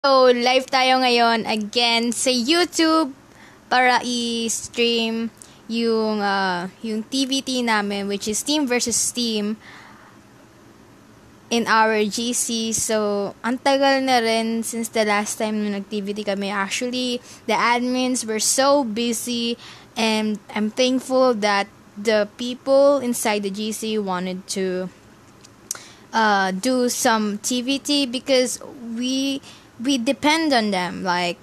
So, live tayo ngayon again sa YouTube para i-stream yung TVT namin, which is Team versus Team in our GC. So, ang tagal na rin since the last time na nag-TVT kami. Actually, the admins were so busy and I'm thankful that the people inside the GC wanted to do some TVT because we depend on them. Like,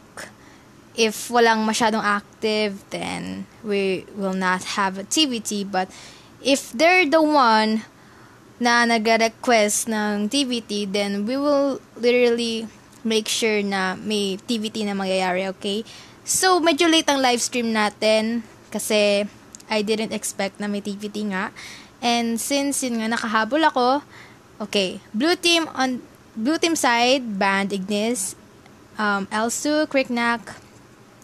if walang masyadong active, then we will not have a TVT. But if they're the one na nag-request ng TVT, then we will literally make sure na may TVT na mangyayari, okay? So, medyo late ang live stream natin kasi I didn't expect na may TVT nga. And since yun nga nakahabol ako, okay, blue team side banned Ignis, Elsu, Kriknak,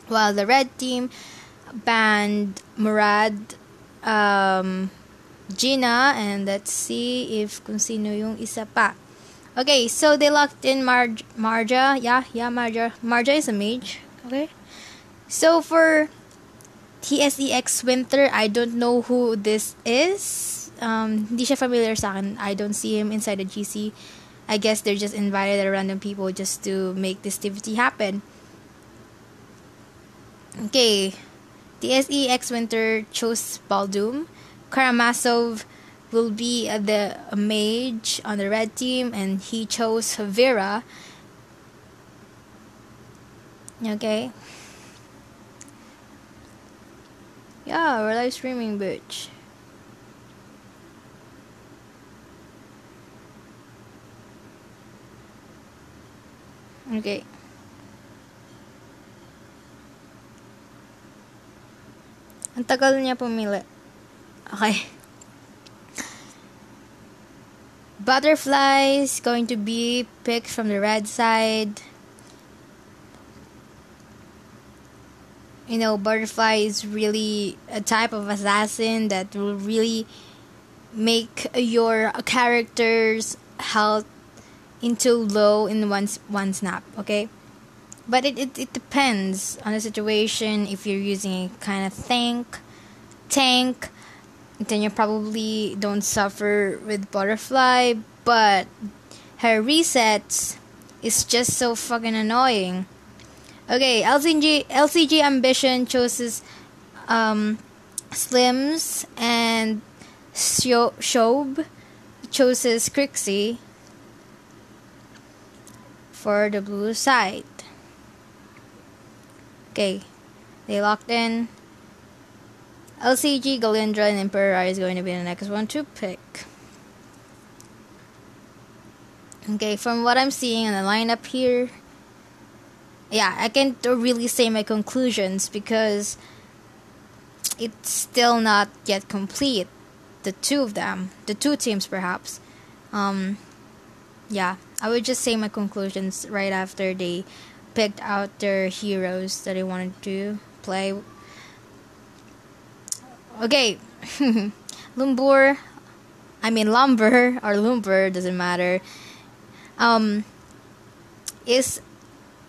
while the red team banned Murad, Gina, and let's see if kung sino yung isa pa. Okay, so they locked in Marja. Yeah, Marja. Marja is a mage. Okay. So for TSEX Winter, I don't know who this is. Hindi siya familiar sa akin. I don't see him inside the GC. I guess they're just invited random people just to make this activity happen. Okay. TSEX Winter chose Baldum. Karamazov will be a mage on the red team, and he chose Vera. Okay. Yeah, we're live streaming, bitch. Okay. Ang tagal niya pumili. Okay. Butterfly is going to be picked from the red side. You know, Butterfly is really a type of assassin that will really make your character's health into low in one snap, okay? But it depends on the situation. If you're using a kind of tank, then you probably don't suffer with Butterfly, but her resets is just so fucking annoying. Okay, LCG Ambition chooses Slims, and Shob chooses Crixie for the blue side. Okay, they locked in. LCG, Galindra, and Emperor is going to be the next one to pick. Okay, from what I'm seeing in the lineup here, yeah, I can't really say my conclusions because it's still not yet complete. The two teams perhaps. Yeah, I would just say my conclusions right after they picked out their heroes that they wanted to play. Okay, Lumber or Lumber, doesn't matter, is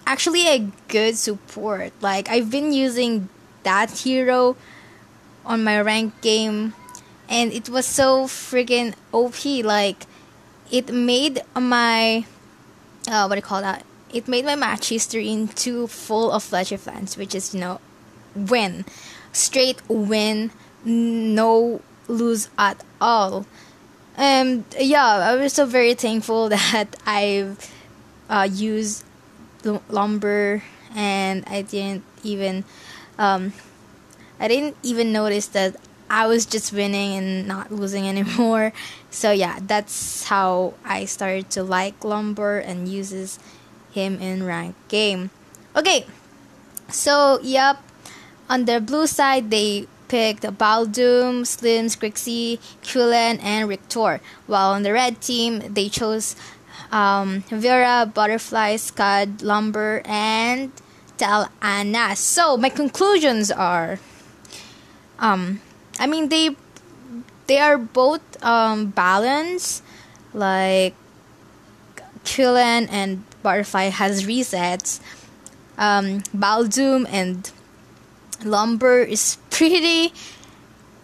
actually a good support. Like, I've been using that hero on my ranked game, and it was so freaking OP. Like, it made my It made my match history into full of Fletch of Fans, which is, win, straight win, no lose at all. And yeah, I was so very thankful that I've used Lumber, and I didn't even notice that I was just winning and not losing anymore. So yeah, that's how I started to like Lumber and uses him in ranked game. Okay, so yep, on the blue side they picked Baldum, Slims, Crixie, Quillen, and Rictor, while on the red team they chose Vera, Butterfly, Scud, Lumber, and Tal-Anas. So my conclusions are, they are both balanced. Like, Quillen and butterfly has resets. Baldum and Lumber is pretty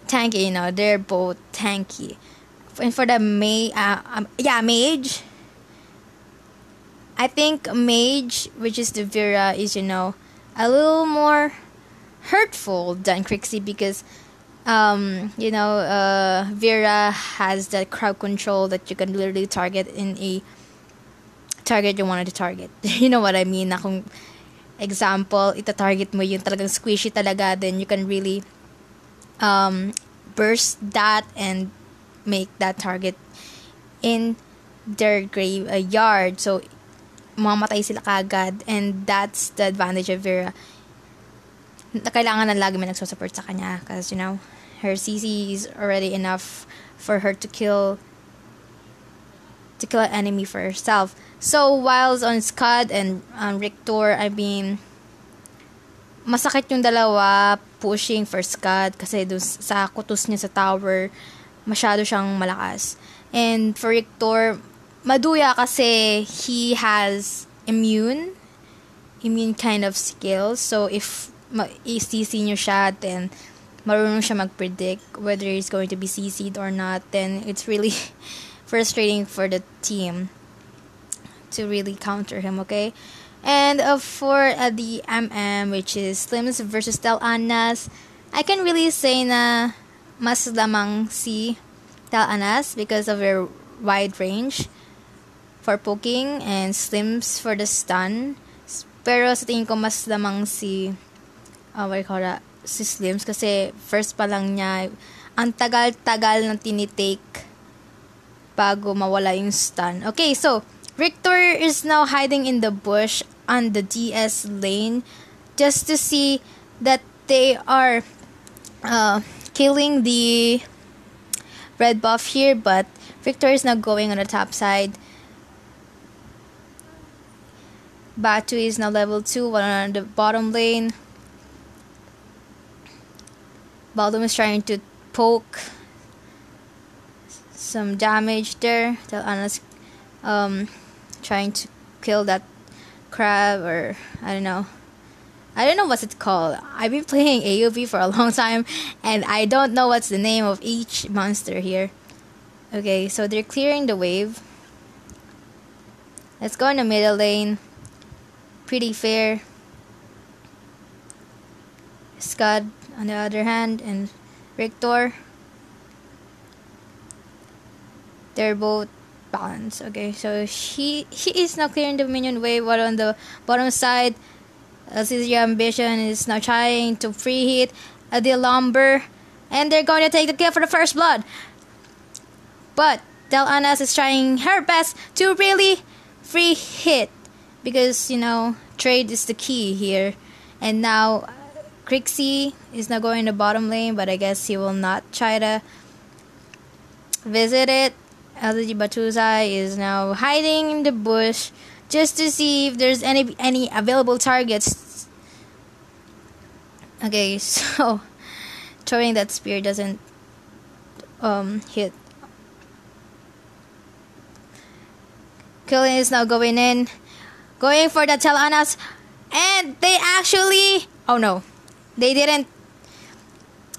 tanky, they're both tanky. And for the Mage, I think Mage, which is the Vera, is, a little more hurtful than Crixie because, Vera has that crowd control that you can literally target in a target you wanted to target. You know what I mean? Na kung example, ita-target mo yung talagang squishy talaga, then you can really burst that and make that target in their graveyard. So, mamatay sila kagad, and that's the advantage of Vera. Kailangan na lagi may nagsusupport sa kanya because, her CC is already enough for her to kill an enemy for herself. So, whilst on Scud and Rictor, I mean, masakit yung dalawa pushing for Scud kasi dun sa kutos niya sa tower, masyado siyang malakas. And for Rictor, maduya kasi he has immune kind of skills. So, if i-CC nyo siya, then marunong siya mag-predict whether he's going to be CC'd or not, then it's really frustrating for the team to really counter him, okay? And for the which is Slims versus Tel-Anas, I can really say na mas lamang si Tel-Anas because of their wide range for poking and Slims for the stun. Pero sa tingin ko mas lamang si si Slims kasi first pa lang niya, ang tagal-tagal na tinitake bago mawala yung stun. Okay, so Rictor is now hiding in the bush on the DS lane just to see that they are killing the red buff here, but Rictor is now going on the top side. Batu is now level 2, one on the bottom lane. Baldum is trying to poke some damage there. Tel-Anas trying to kill that crab, or I don't know what's it called. I've been playing AoV for a long time and I don't know what's the name of each monster here. Okay, so they're clearing the wave. Let's go in the middle lane. Pretty fair. Scud on the other hand and Rictor, they're both balanced. Okay, so he is now clearing the minion wave. While on the bottom side, Caesar Ambition is now trying to free hit the Lumber, and they're going to take the kill for the first blood. But Tel-Anas is trying her best to really free hit because trade is the key here. And now Crixie is now going to bottom lane, but I guess he will not try to visit it. LG Batuzai is now hiding in the bush just to see if there's any available targets. Okay, so throwing that spear doesn't hit. Killing is now going in, going for the Tel-Anas, and they actually, oh no, they didn't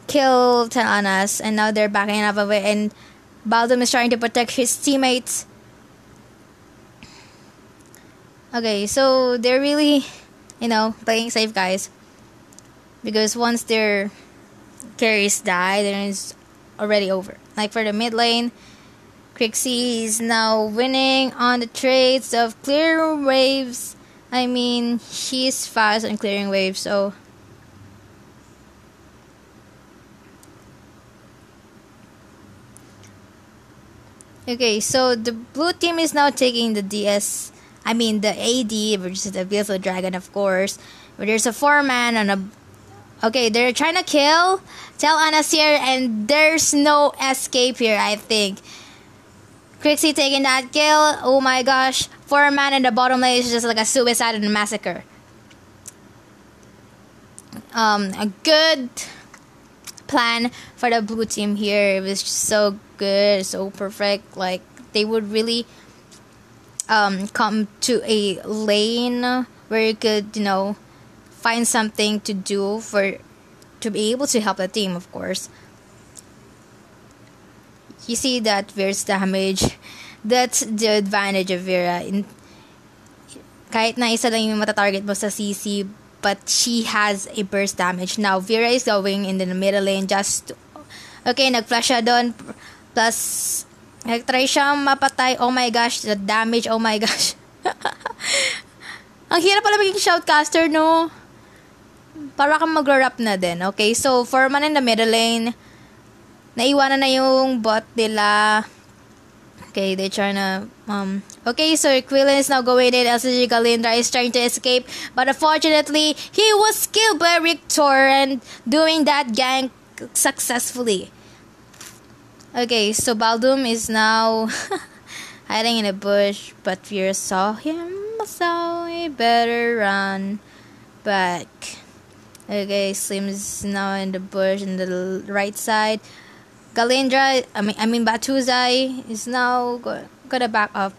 kill Tel-Anas, and now they're backing up away, and Baldum is trying to protect his teammates. Okay, so they're really, playing safe, guys. Because once their carries die, then it's already over. Like for the mid lane, Crixie is now winning on the trades of clearing waves. I mean, she's fast on clearing waves, so okay, so the blue team is now taking the the AD versus the Beautiful Dragon, of course. But there's a 4-man and a... Okay, they're trying to kill Tel-Anas here, and there's no escape here, I think. Crixie taking that kill. Oh my gosh. 4-man in the bottom lane is just like a suicide and a massacre. A good plan for the blue team here. It was just so good, so perfect. Like, they would really come to a lane where you could, find something to do to be able to help the team, of course. You see that Vera's damage. That's the advantage of Vera. Kahit na isa lang yung matatarget mo sa CC, but she has a burst damage. Now, Vera is going in the middle lane okay, nag-flash siya doon. Plus, nag-try siyang mapatay. Oh my gosh, the damage. Oh my gosh. Ang hirap pala maging shoutcaster, no? Para kang mag-rap na din. Okay, so, for man in the middle lane, naiwanan na yung bot nila. Okay, they're trying to, okay, so Quillen is now going in. LCG Galindra is trying to escape. But unfortunately, he was killed by Rictor and doing that gank successfully. Okay, so Baldum is now hiding in a bush. But Fear saw him, so he better run back. Okay, Slim is now in the bush in the right side. Galindra, I mean Batuzai is now gonna back up.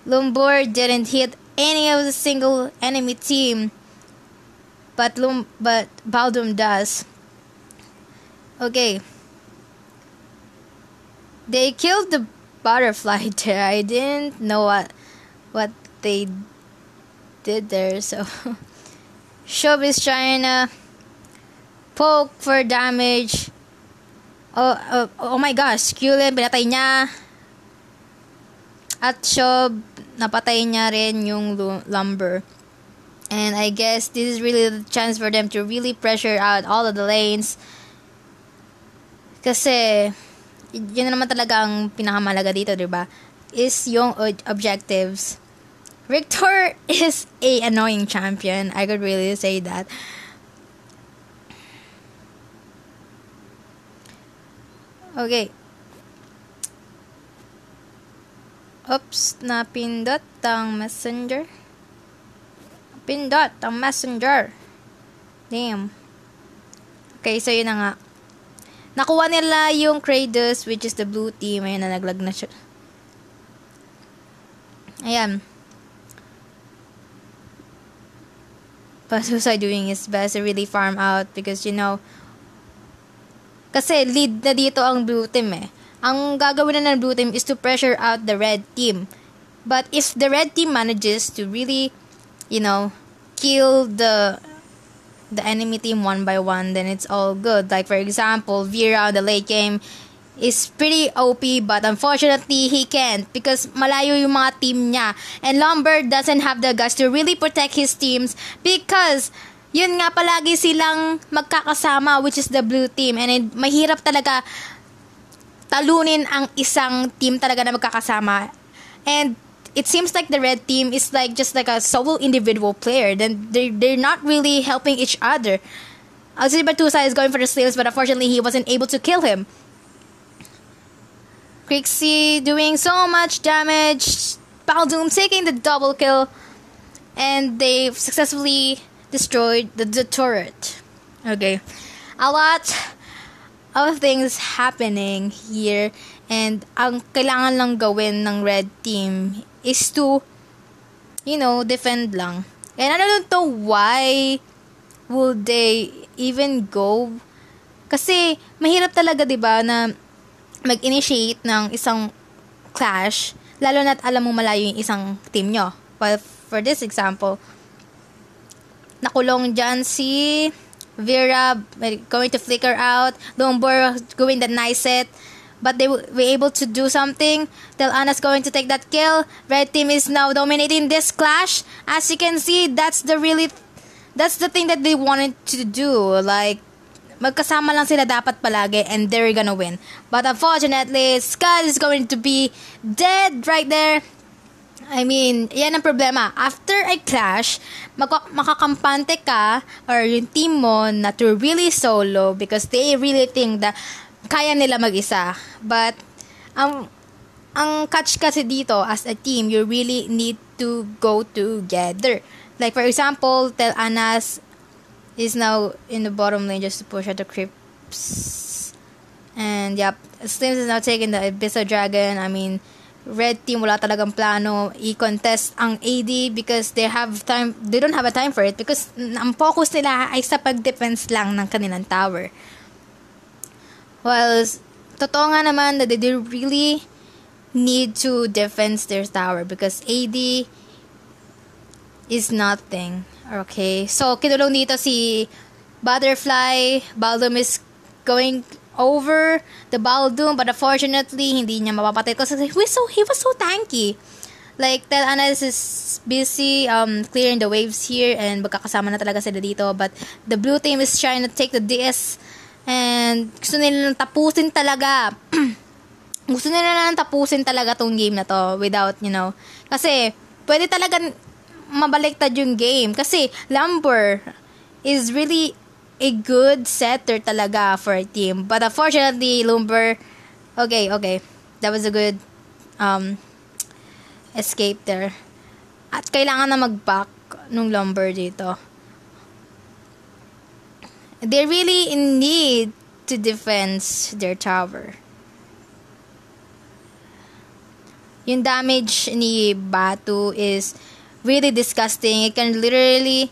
Lumbur didn't hit any of the single enemy team, but Baldum does. Okay, they killed the butterfly there. I didn't know what they did there. So Shob is trying to poke for damage. Oh my gosh, Quillen, pinatay niya. At Shob, napatay niya rin yung Lumber. And I guess this is really the chance for them to really pressure out all of the lanes. Kasi, yun na naman talaga ang pinakamalaga dito, diba? Is yung objectives. Rictor is a annoying champion. I could really say that. Okay. Oops, napindot ang messenger. Pindot ang messenger. Damn. Okay, so yun na nga. Nakuha nila yung Kratos, which is the blue team. Ayun na, naglag na siya. Ayan. Pasusa doing his best to really farm out because, kasi lead na dito ang blue team eh. Ang gagawin na ng blue team is to pressure out the red team. But if the red team manages to really, kill the enemy team one by one, then it's all good. Like for example, Vera on the late game is pretty OP, but unfortunately he can't because malayo yung mga team niya. And Lombard doesn't have the guts to really protect his teams because yun nga palagi silang magkakasama, which is the blue team. And mahirap talaga talunin ang isang team talaga na magkakasama. And it seems like the red team is just like a solo individual player. Then they're not really helping each other. Alcide Batusa is going for the slaves, but unfortunately he wasn't able to kill him. Crixie doing so much damage. Baldoom taking the double kill. And they successfully destroyed the turret. Okay. A lot of things happening here. And ang kailangan lang gawin ng red team is to, defend lang. And I don't know why would they even go. Kasi mahirap talaga, diba, na mag-initiate ng isang clash. Lalo na't alam mo malayo yung isang team nyo. Well, for this example, nakulong dyan si Vera going to flicker out. Lombor going the nice set. But they were able to do something. Telana's going to take that kill. Red team is now dominating this clash. As you can see, that's the thing that they wanted to do. Like, magkasama lang sila dapat palagi and they're gonna win. But unfortunately, Scott is going to be dead right there. I mean, yan ang problema. After a clash, makakampante ka or yung team mo na to really solo because they really think that kaya nila mag-isa. But, ang catch kasi dito as a team, you really need to go together. Like, for example, Telanas is now in the bottom lane just to push out the creeps. And, yep, Slims is now taking the Abyssal Dragon. I mean, red team wala talagang plano i-contest ang AD because they don't have a time for it because ang focus nila ay sa pag-defense lang ng kanilang tower. Well, totoo nga naman that they really need to defend their tower because AD is nothing. Okay, so kinulong dito si Butterfly. Baldum is going over the Baldum, but unfortunately hindi niya mapapatay kasi he was so tanky. Like, Tel Anas is busy clearing the waves here and magkakasama na talaga sila dito, but the blue team is trying to take the DS and gusto nilang tapusin talaga. Gusto nilang tapusin talaga tong game na to without, kasi pwede talaga mabaliktad yung game kasi Lumber is really a good setter talaga for a team. But unfortunately, Lumber, okay, that was a good escape there. At kailangan na mag-back nung Lumber dito. They really need to defend their tower. Yung damage ni Batu is really disgusting. It can literally,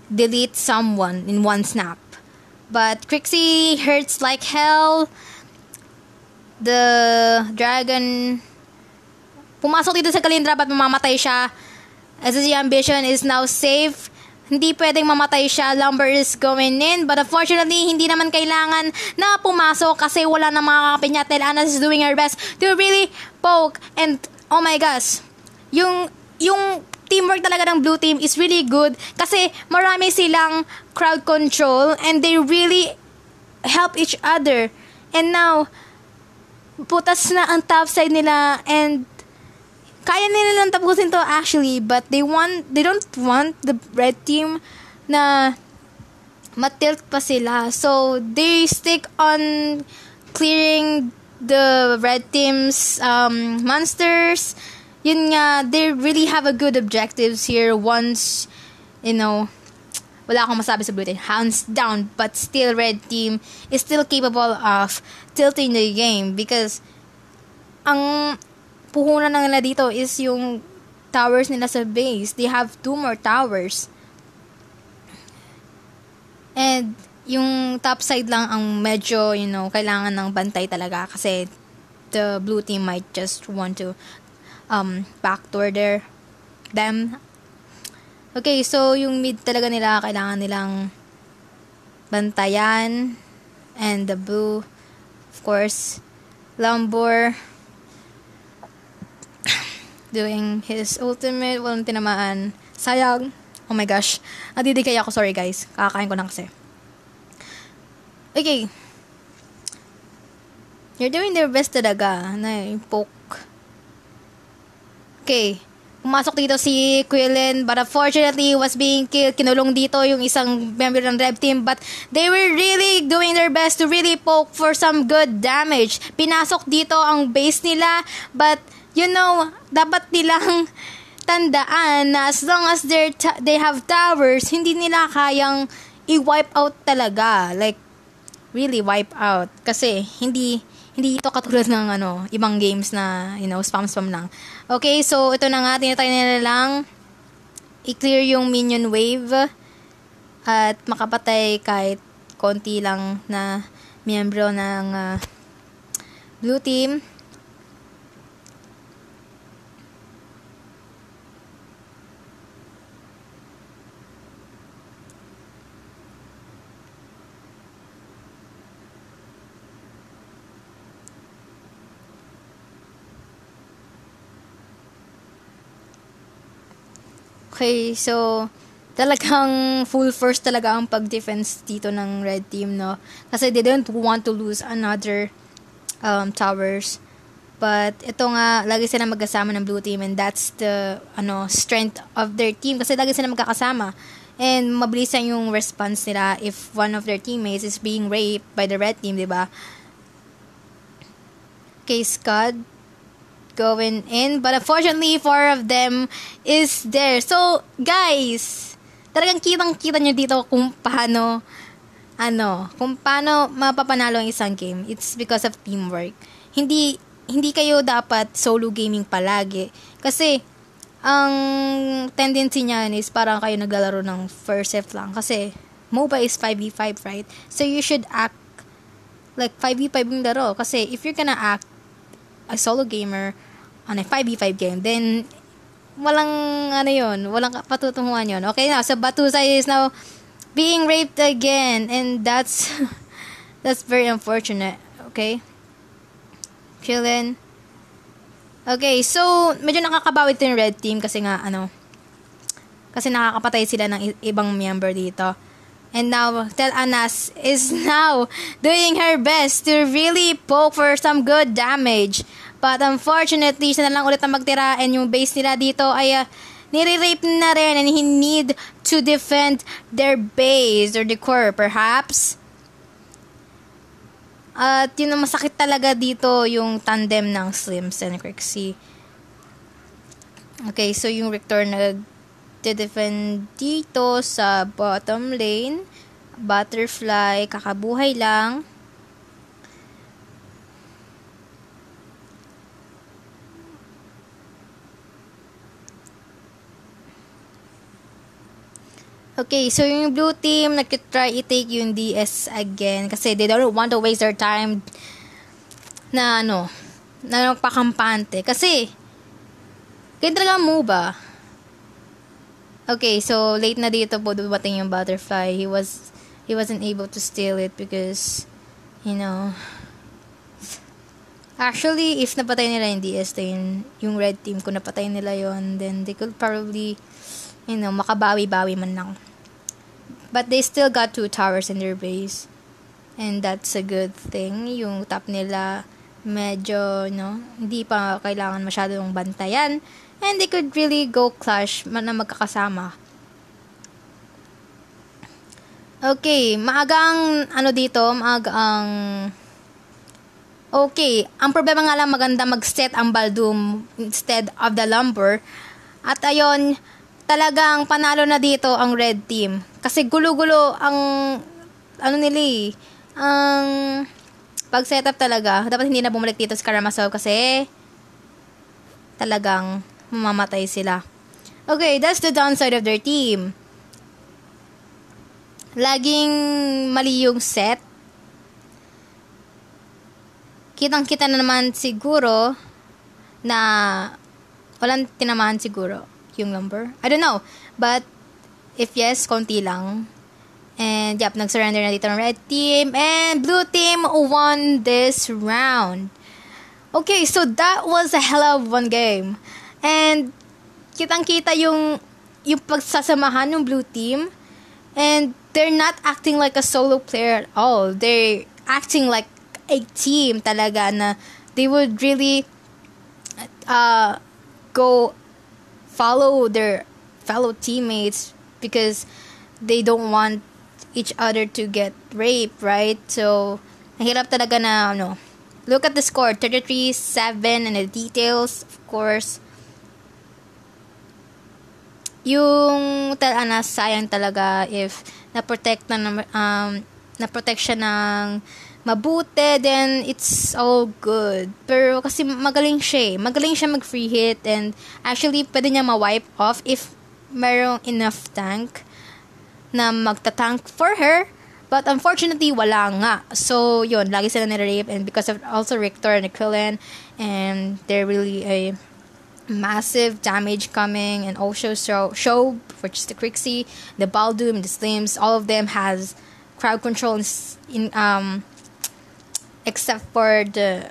delete someone in one snap. But Crixie hurts like hell. The dragon pumasok dito sa Kalindra at mamamatay siya. SSG Ambition is now safe. Hindi pwedeng mamatay siya. Lumber is going in. But unfortunately, hindi naman kailangan na pumasok kasi wala na makakapin niya. Tel Anas is doing her best to really poke. And, oh my gosh, yung teamwork talaga ng blue team is really good kasi marami silang crowd control and they really help each other. And now, putas na ang top side nila and kaya nila lang tapusin to actually, but they don't want the red team na matilt pa sila. So, they stick on clearing the red team's monsters. Yun nga, they really have a good objectives here once, wala akong masabi sa blue team, hands down, but still red team is still capable of tilting the game because ang puhunan na nila dito is yung towers nila sa base. They have 2 more towers. And yung top side lang ang medyo, kailangan ng bantay talaga kasi the blue team might just want to backdoor them. Okay, so yung mid talaga nila kailangan nilang bantayan, and the blue, of course, Lambor doing his ultimate, walang tinamaan, sayang. Oh my gosh, nadidigay ako, sorry guys, kakakain ko lang kasi. Okay, you're doing their best talaga na poke. Okay, pumasok dito si Quillen, but unfortunately was being killed. Kinulong dito yung isang member ng red team, but they were really doing their best to really poke for some good damage. Pinasok dito ang base nila, but dapat nilang tandaan na as long as they have towers, hindi nila kayang i-wipe out talaga. Like, really wipe out. Kasi, hindi ito katulad ng ibang games na, spam lang. Okay, so ito na nga, tinatry nila lang i-clear yung minion wave at makapatay kahit konti lang na miyembro ng blue team. Okay, so talagang full force talaga ang pag-defense dito ng red team, no? Kasi they don't want to lose another towers. But ito nga, lagi sila magkasama ng blue team, and that's the strength of their team kasi lagi sila magkakasama. And mabilisan yung response nila if one of their teammates is being raped by the red team, diba? Okay, Scud going in, but unfortunately 4 of them is there. So guys, talagang kitang-kita nyo dito kung paano mapapanalo ang isang game. It's because of teamwork. Hindi hindi kayo dapat solo gaming palagi. Kasi, ang tendency niyan is parang kayo naglalaro ng first set lang. Kasi, MOBA is 5v5, right? So, you should act like 5v5 yung laro. Kasi, if you're gonna act a solo gamer on a 5v5 game, then, walang, walang patutunguhan yun. Okay, now, so Batusa is now being raped again. And that's, that's very unfortunate. Okay? Chillin'. Okay, so, medyo nakakabawi ito yung red team kasi nga, kasi nakakapatay sila ng ibang member dito. And now, Tel Anas is now doing her best to really poke for some good damage. But unfortunately, siya na lang ulit ang magtira and yung base nila dito ay nire-rape na rin and he need to defend their base or the core, perhaps. At yun ang masakit talaga dito, yung tandem ng Slims and Crixie. Okay, so yung Rector nag-defend dito sa bottom lane. Butterfly, kakabuhay lang. Okay, so yung blue team nag-try i-take yung DS again kasi they don't want to waste their time na nagpakampante. Kasi, ganyan talaga ang MOBA. Okay, so late na dito po dumating yung Butterfly. He wasn't able to steal it because, actually, if napatay nila yung DS, then yung red team, kung napatay nila yon, then they could probably, makabawi-bawi man lang. But they still got 2 towers in their base. And that's a good thing. Yung top nila, medyo, hindi pa kailangan masyadong bantayan. And they could really go clash na magkakasama. Okay, maagang, okay, ang problema nga lang maganda mag-set ang Baldum instead of the Lumber. At ayon, talagang panalo na dito ang red team. Kasi gulo-gulo ang ang pag-setup talaga. Dapat hindi na bumalik dito si Karamazov kasi talagang mamamatay sila. Okay, that's the downside of their team. Laging mali yung set. Kitang-kita na naman siguro na walang tinamaan siguro yung Lumber. I don't know. But, if yes, konti lang. And, nag-surrender na dito ng red team. And, blue team won this round. Okay, so that was a hell of one game. And, kitang-kita yung pagsasamahan ng blue team. And, they're not acting like a solo player at all. They're acting like a team talaga na they would really go follow their fellow teammates because they don't want each other to get raped, right? So, nahirap talaga na, look at the score, 33-7, and the details, of course. Yung Tel Anas, sayang talaga if na-protect siya ng mabuti, then it's all good. Pero kasi magaling siya mag-free hit and actually pwede niya ma-wipe off if mayroong enough tank na magta-tank for her. But unfortunately, wala nga. So, yun, lagi sila nire-rape and because of also Richter and Krillin and they're really a massive damage coming and also Shob, which is the Crixie, the Baldum, the Slims, all of them has crowd control in except for the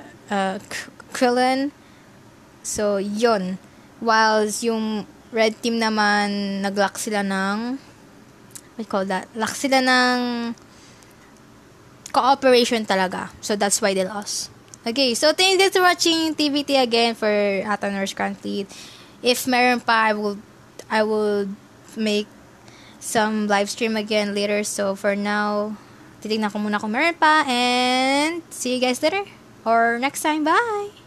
Krillin. So, yun. Whilst yung red team naman, nag-lock sila ng lock sila ng cooperation talaga. So, that's why they lost. Okay, so thank you for watching TVT again for Atanors Grand Fleet. If meron pa, I will make some live stream again later. So, for now, titignan ko muna kung meron pa. And see you guys later or next time. Bye!